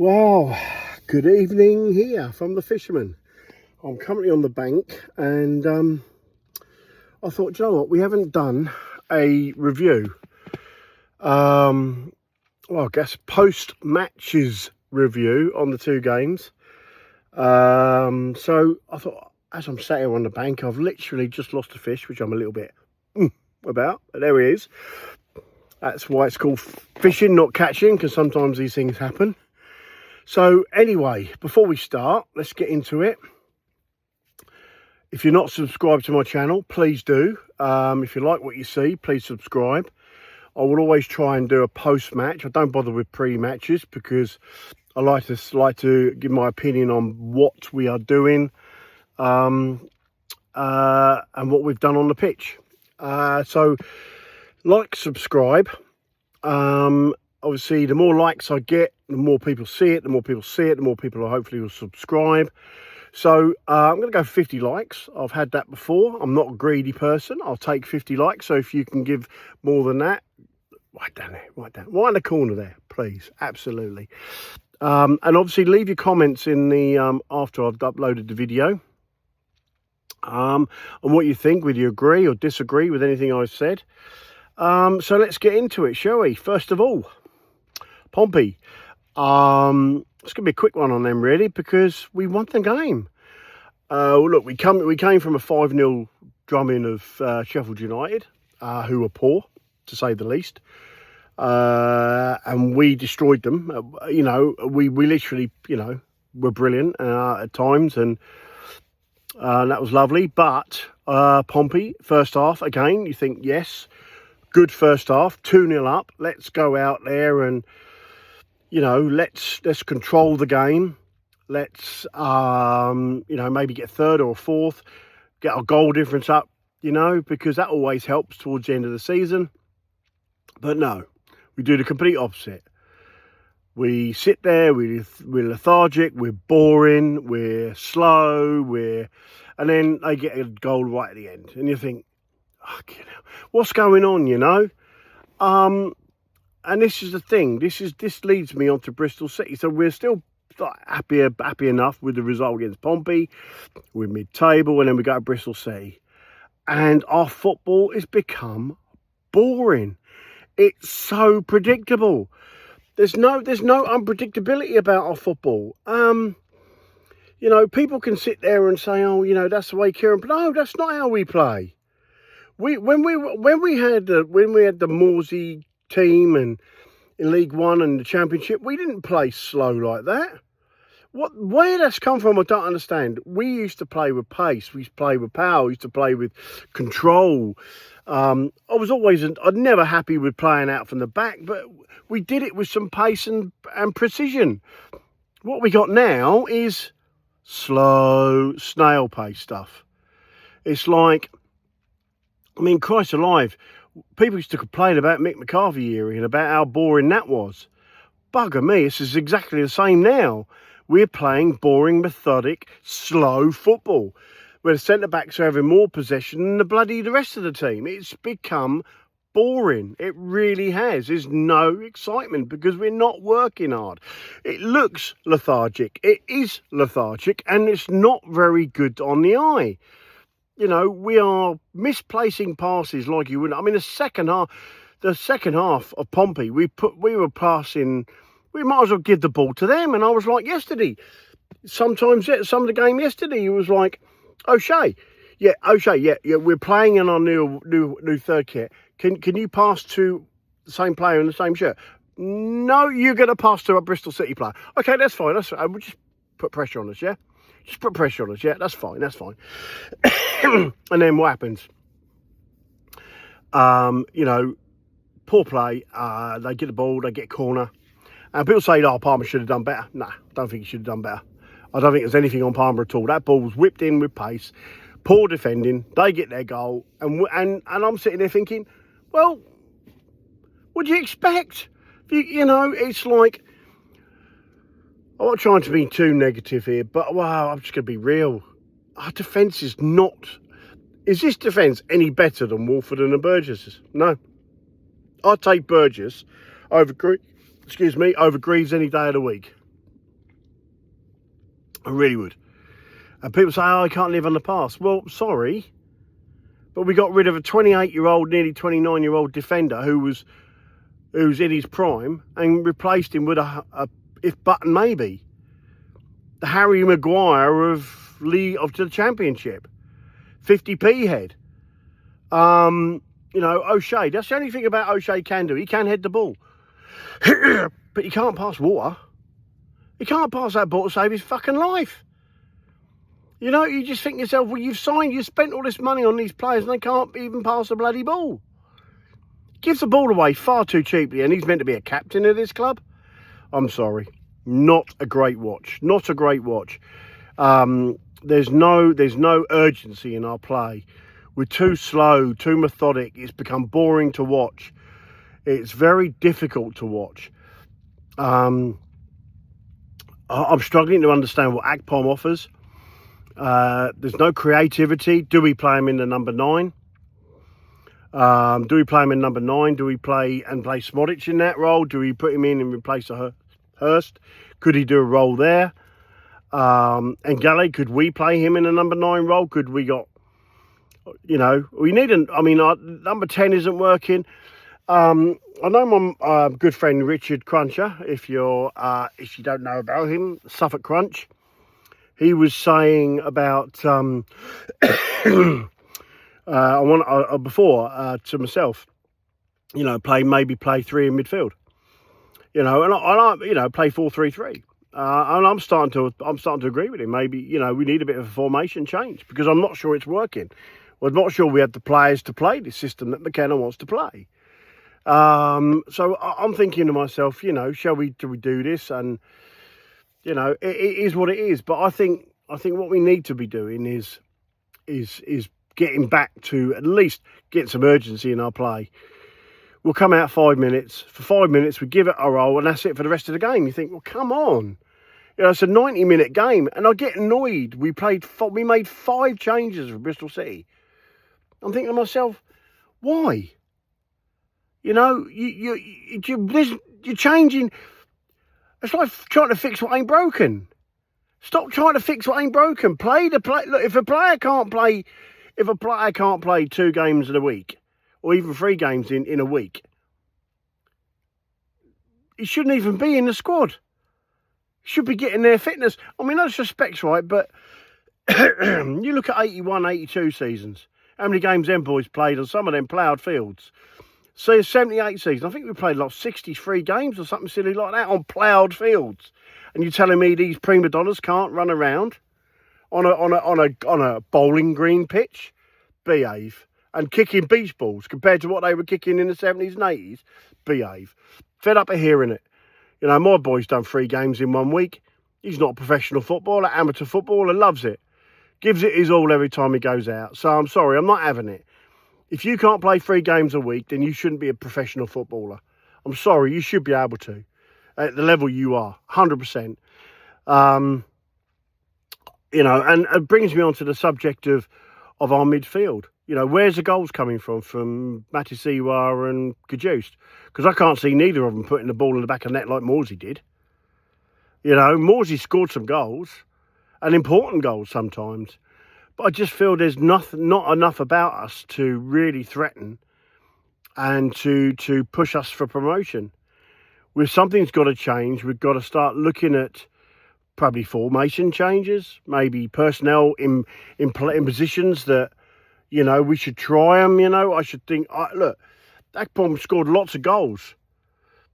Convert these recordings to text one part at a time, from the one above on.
Well, good evening here from the fisherman. I'm currently on the bank and I thought, you know what, we haven't done a review. Well, I guess post-matches review on the two games. So I thought, as I'm sat here on the bank, I've literally just lost a fish, which I'm a little bit about, but there he is. That's why it's called fishing, not catching, because sometimes these things happen. So anyway, before we start, let's get into it. If you're not subscribed to my channel, please do. If you like what you see, please subscribe. I will always try and do a post-match. I don't bother with pre-matches because I like to give my opinion on what we are doing and what we've done on the pitch. So like, subscribe. Obviously, the more likes I get, the more people see it. The more people see it, the more people hopefully will subscribe. So I'm going to go 50 likes. I've had that before. I'm not a greedy person. I'll take 50 likes. So if you can give more than that, right down there, right in the corner there, please. Absolutely. And obviously, leave your comments in the after I've uploaded the video. On what you think, whether you agree or disagree with anything I've said. So let's get into it, shall we? First of all, Pompy. It's going to be a quick one on them, really, because we won the game. Look, we came from a 5-0 drumming of Sheffield United, who were poor, to say the least. And we destroyed them. We literally, were brilliant at times, and that was lovely. But Pompey, first half, again, you think, yes, good first half, 2-0 up. Let's go out there and, let's control the game. Let's, maybe get third or fourth, get our goal difference up, because that always helps towards the end of the season. But no, we do the complete opposite. We sit there, we're lethargic, we're boring, we're slow, and then they get a goal right at the end. And you think, what's going on, and this is the thing. This leads me on to Bristol City. So we're still happy enough with the result against Pompey. We're mid-table, and then we go to Bristol City, and our football has become boring. It's so predictable. There's no unpredictability about our football. People can sit there and say, oh, that's the way Kieran. But no, that's not how we play. When we had the Morsey team and in League One and the Championship, we didn't play slow like that. Where that's come from, I don't understand. We used to play with pace. We used to play with power. We used to play with control. I'm never happy with playing out from the back, but we did it with some pace and precision. What we got now is slow, snail pace stuff. It's like, Christ alive, people used to complain about Mick McCarthy era and about how boring that was. Bugger me, this is exactly the same now. We're playing boring, methodic, slow football, where the centre-backs are having more possession than the rest of the team. It's become boring. It really has. There's no excitement because we're not working hard. It looks lethargic. It is lethargic, and it's not very good on the eye. We are misplacing passes like you wouldn't. The second half of Pompey, we were passing. We might as well give the ball to them. And I was like yesterday. Some of the game yesterday, it was like, O'Shea, we're playing in our new third kit. Can you pass to the same player in the same shirt? No, you're going to pass to a Bristol City player. Okay, that's fine. We'll just put pressure on us, yeah? Just put pressure on us, yeah? That's fine. And then what happens? Poor play. They get the ball, they get a corner. And people say, Palmer should have done better. Nah, I don't think he should have done better. I don't think there's anything on Palmer at all. That ball was whipped in with pace. Poor defending. They get their goal. And I'm sitting there thinking, well, what do you expect? It's like, I'm not trying to be too negative here, but, I'm just going to be real. Our defence is not... Is this defence any better than Wolford and the Burgesses? No. I'd take Burgess over Greaves any day of the week. I really would. And people say, oh, I can't live on the past. Well, sorry, but we got rid of a 28-year-old, nearly 29-year-old defender who's in his prime and replaced him with a if button maybe, the Harry Maguire of the Championship, 50p head. O'Shea. That's the only thing about O'Shea can do. He can head the ball, but he can't pass water. He can't pass that ball to save his fucking life. You just think to yourself, well, you've spent all this money on these players and they can't even pass the bloody ball. Gives the ball away far too cheaply, and he's meant to be a captain of this club. I'm sorry. Not a great watch. Not a great watch. There's no urgency in our play. We're too slow, too methodic. It's become boring to watch. It's very difficult to watch. I'm struggling to understand what Akpom offers. There's no creativity. Do we play him in the number 9? Do we play him in number 9? Do we play Smodic in that role? Do we put him in and replace Hurst? Could he do a role there? And Galley, could we play him in a number 9 role? Could we we need number 10 isn't working. I know my good friend Richard Cruncher, if you don't know about him, Suffolk Crunch, he was saying about before to myself, play 3 in midfield, and I play 4-3-3, and I'm starting to agree with him. Maybe we need a bit of a formation change because I'm not sure it's working. I'm not sure we have the players to play this system that McKenna wants to play. So I'm thinking to myself, do we do this? And it is what it is. But I think what we need to be doing is getting back to at least get some urgency in our play. We'll come out 5 minutes. For 5 minutes, we give it a roll, and that's it for the rest of the game. You think, well, come on. It's a 90-minute game, and I get annoyed. We made 5 changes for Bristol City. I'm thinking to myself, why? You're changing. It's like trying to fix what ain't broken. Stop trying to fix what ain't broken. Play the play. Look, if a player can't play 2 games in a week, or even 3 games in a week, he shouldn't even be in the squad. He should be getting their fitness. I mean, no disrespect, right? But you look at 81, 82 seasons. How many games them boys played on some of them ploughed fields? See, 78 season. I think we played like 63 games or something silly like that on ploughed fields. And you're telling me these prima donnas can't run around on a bowling green pitch? Behave. And kicking beach balls compared to what they were kicking in the 70s and 80s? Behave. Fed up of hearing it. My boy's done 3 games in 1 week. He's not a professional footballer, amateur footballer, loves it. Gives it his all every time he goes out. So I'm sorry, I'm not having it. If you can't play 3 games a week, then you shouldn't be a professional footballer. I'm sorry, you should be able to. At the level you are, 100%. And it brings me on to the subject of our midfield. Where's the goals coming from Matisiwa and Kajust? Because I can't see neither of them putting the ball in the back of the net like Morsey did. Morsey scored some goals, and important goals sometimes. But I just feel there's not enough about us to really threaten and to push us for promotion. Something's got to change. We've got to start looking at probably formation changes, maybe personnel in positions that, we should try them. I should think, look, Akpom scored lots of goals.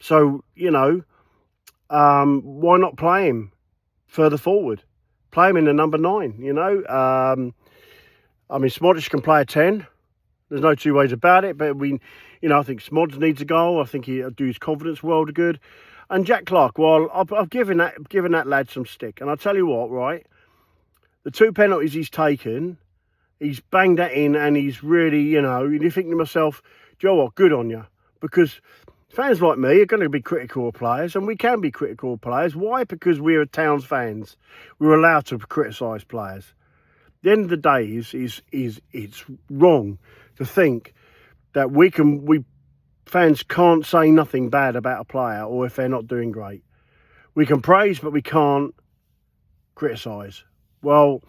So, why not play him further forward? Play him in the number 9, Smodic can play a 10. There's no 2 ways about it. But I think Smods needs a goal. I think he'll do his confidence world good. And Jack Clark, well, I've given that lad some stick. And I'll tell you what, right? The 2 penalties he's taken, he's banged that in, and he's really, you think to myself, Joe, what, good on you. Because fans like me are going to be critical of players, and we can be critical of players. Why? Because we're Towns fans. We're allowed to criticise players. At the end of the day, it's wrong to think that we fans can't say nothing bad about a player or if they're not doing great. We can praise, but we can't criticise. Well,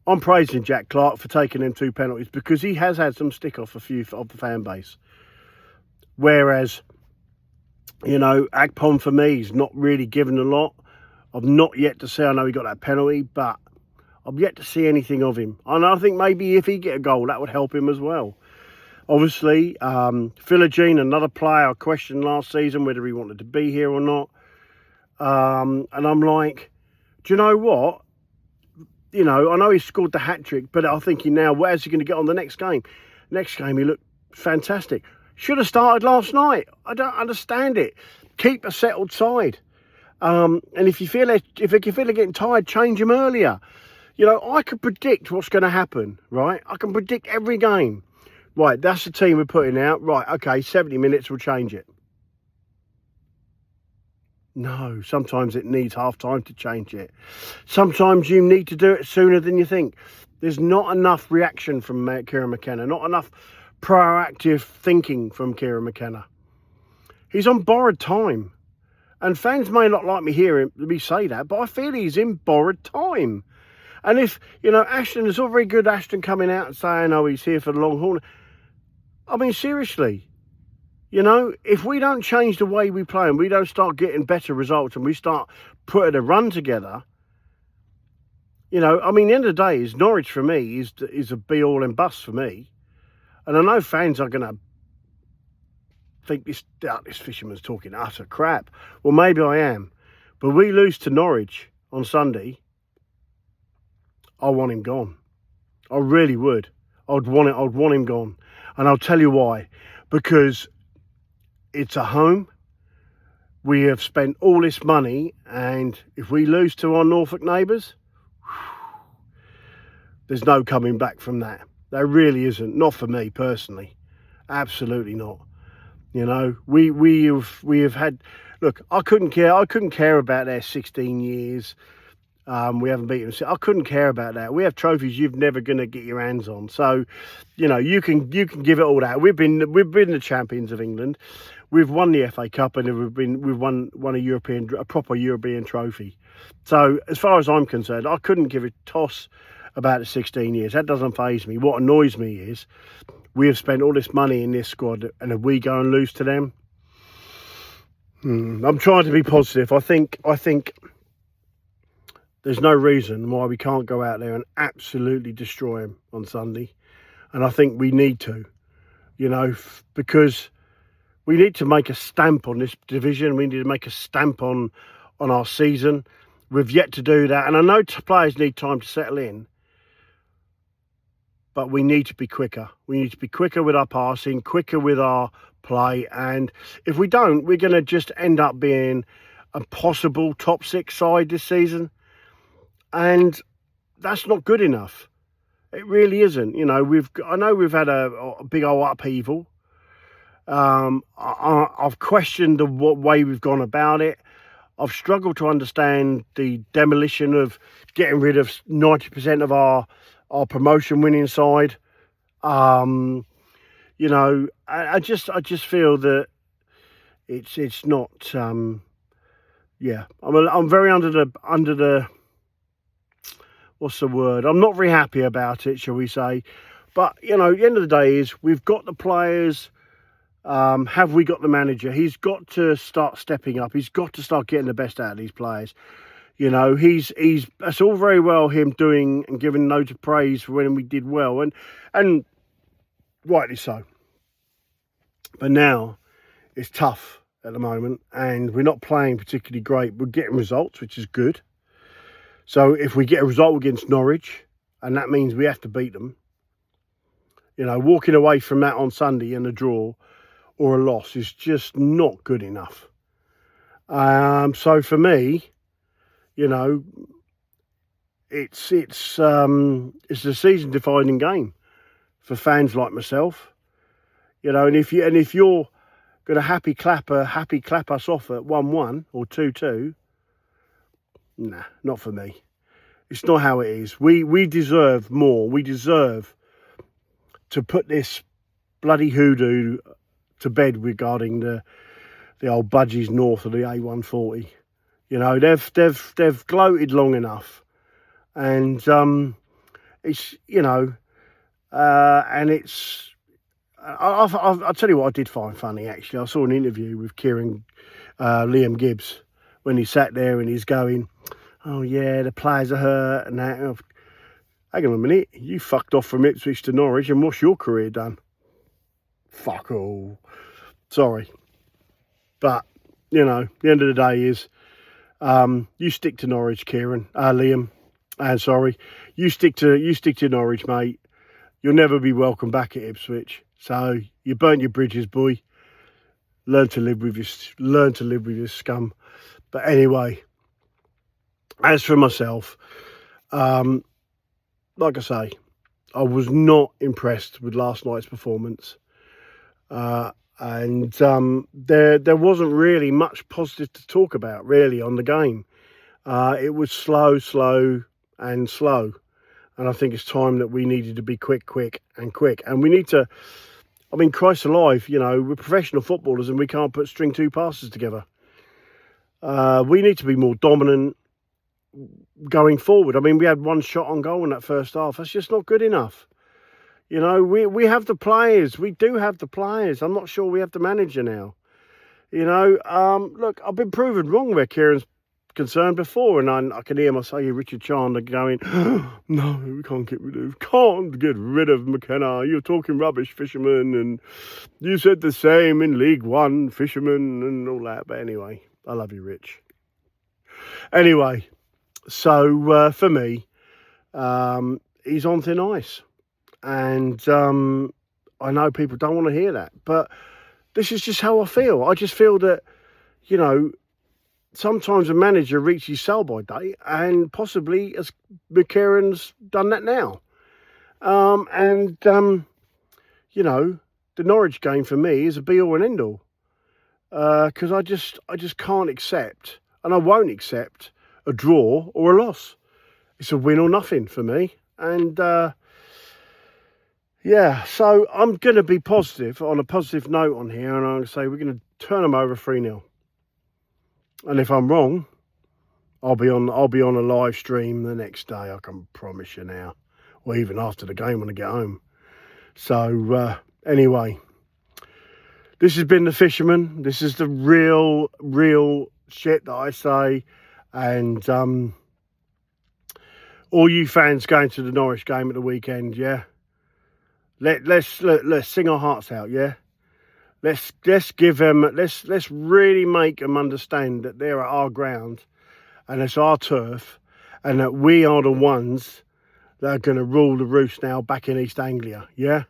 I'm praising Jack Clark for taking them 2 penalties because he has had some stick off a few of the fan base. Whereas, you know, Akpom for me is not really given a lot. I've not yet to see, I know he got that penalty, but I've yet to see anything of him. And I think maybe if he get a goal, that would help him as well. Obviously, Philogene, another player I questioned last season whether he wanted to be here or not. And I'm like, do you know what? You know, I know he scored the hat-trick, but I'm thinking now, where's he going to get on the next game? Next game, he looked fantastic. Should have started last night. I don't understand it. Keep a settled side. And if you feel getting tired, change him earlier. You know, I can predict what's going to happen, right? I can predict every game. Right, that's the team we're putting out. Right, okay, 70 minutes will change it. No, sometimes it needs half time to change it. Sometimes you need to do it sooner than you think. There's not enough reaction from Kieran McKenna, not enough proactive thinking from Kieran McKenna. He's on borrowed time. And fans may not like me say that, but I feel he's in borrowed time. And if, you know, Ashton, it's all very good, Ashton coming out and saying, oh, he's here for the long haul. I mean, seriously, you know, if we don't change the way we play and we don't start getting better results and we start putting a run together, you know, I mean, the end of the day is Norwich for me is a be-all and bust for me. And I know fans are going to think this fisherman's talking utter crap. Well, maybe I am. But we lose to Norwich on Sunday, I want him gone. I really would. I'd want him gone. And I'll tell you why. Because it's a home. We have spent all this money, and if we lose to our Norfolk neighbours, there's no coming back from that. There really isn't. Not for me personally. Absolutely not. You know, we have had. Look, I couldn't care about their 16 years. We haven't beaten them. I couldn't care about that. We have trophies you're never going to get your hands on. So, you know, you can give it all that. We've been the champions of England. We've won the FA Cup and we've won a proper European trophy. So, as far as I'm concerned, I couldn't give a toss about the 16 years. That doesn't faze me. What annoys me is we have spent all this money in this squad, and if we go and lose to them, I'm trying to be positive. I think there's no reason why we can't go out there and absolutely destroy them on Sunday. And I think we need to, you know, because we need to make a stamp on this division. We need to make a stamp on our season. We've yet to do that. And I know players need time to settle in, but we need to be quicker. We need to be quicker with our passing, quicker with our play. And if we don't, we're going to just end up being a possible top 6 side this season. And that's not good enough. It really isn't. You know, I know we've had a big old upheaval. I've questioned the way we've gone about it. I've struggled to understand the demolition of getting rid of 90% of our promotion winning side. You know, I just feel that it's not. Yeah, I'm very under the. What's the word? I'm not very happy about it, shall we say. But, you know, the end of the day is we've got the players. Have we got the manager? He's got to start stepping up. He's got to start getting the best out of these players. You know, it's all very well him doing and giving loads of praise for when we did well. And rightly so. But now it's tough at the moment and we're not playing particularly great. We're getting results, which is good. So if we get a result against Norwich, and that means we have to beat them, you know, walking away from that on Sunday in a draw or a loss is just not good enough. So for me, you know, it's a season-defining game for fans like myself, you know. And if you're going to happy clap us off at 1-1 or 2-2. Nah, not for me. It's not how it is. We deserve more. We deserve to put this bloody hoodoo to bed regarding the old budgies north of the A140. You know, they've gloated long enough, and it's, you know, and it's. I'll tell you what I did find funny, actually. I saw an interview with Liam Gibbs, when he sat there and he's going, oh yeah, the players are hurt and that. Hang on a minute, you fucked off from Ipswich to Norwich, and what's your career done? Fuck all. Sorry. But, you know, the end of the day is, you stick to Norwich, Liam. Sorry. You stick to Norwich, mate. You'll never be welcome back at Ipswich. So you burnt your bridges, boy. Learn to live with your scum. But anyway, as for myself, like I say, I was not impressed with last night's performance, and there wasn't really much positive to talk about really on the game. It was slow, and I think it's time that we needed to be quick, and we need to. I mean, Christ alive, you know, we're professional footballers and we can't put string two passes together. We need to be more dominant going forward. I mean, we had one shot on goal in that first half. That's just not good enough. You know, we have the players. We do have the players. I'm not sure we have the manager now. You know, look, I've been proven wrong where Kieran's concerned before, and I can hear Richard Chandler going, no, we can't get rid of McKenna. You're talking rubbish, Fisherman, and you said the same in League One, Fisherman, and all that. But anyway, I love you, Rich. Anyway, so for me, he's on thin ice, and I know people don't want to hear that, but this is just how I feel. I just feel that, you know, sometimes a manager reaches sell-by date, and possibly as McKieran's done that now. You know, the Norwich game for me is a be-all and end-all, because I just can't accept, and I won't accept, a draw or a loss. It's a win or nothing for me, and yeah, so I'm going to be positive, on a positive note on here, and I'm going to say we're going to turn them over 3-0. And if I'm wrong, I'll be on a live stream the next day, I can promise you now. Or even after the game when I get home. So, anyway, this has been The Fisherman. This is the real shit that I say. And all you fans going to the Norwich game at the weekend, yeah? Let's sing our hearts out, yeah? Let's give them. Let's really make them understand that they're at our ground, and it's our turf, and that we are the ones that are going to rule the roost now back in East Anglia. Yeah,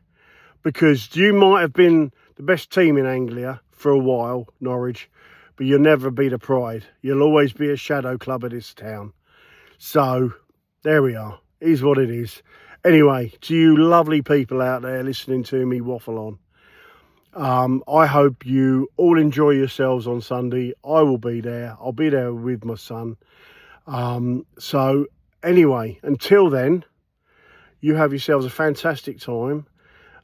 because you might have been the best team in Anglia for a while, Norwich, but you'll never be the pride. You'll always be a shadow club of this town. So there we are. Is what it is. Anyway, to you lovely people out there listening to me waffle on. I hope you all enjoy yourselves on Sunday. I will be there. I'll be there with my son. So anyway, until then, you have yourselves a fantastic time.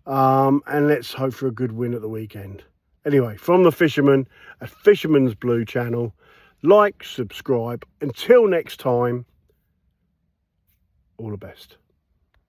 And let's hope for a good win at the weekend. Anyway, from The Fisherman at Fisherman's Blue channel, like, subscribe. Until next time, all the best.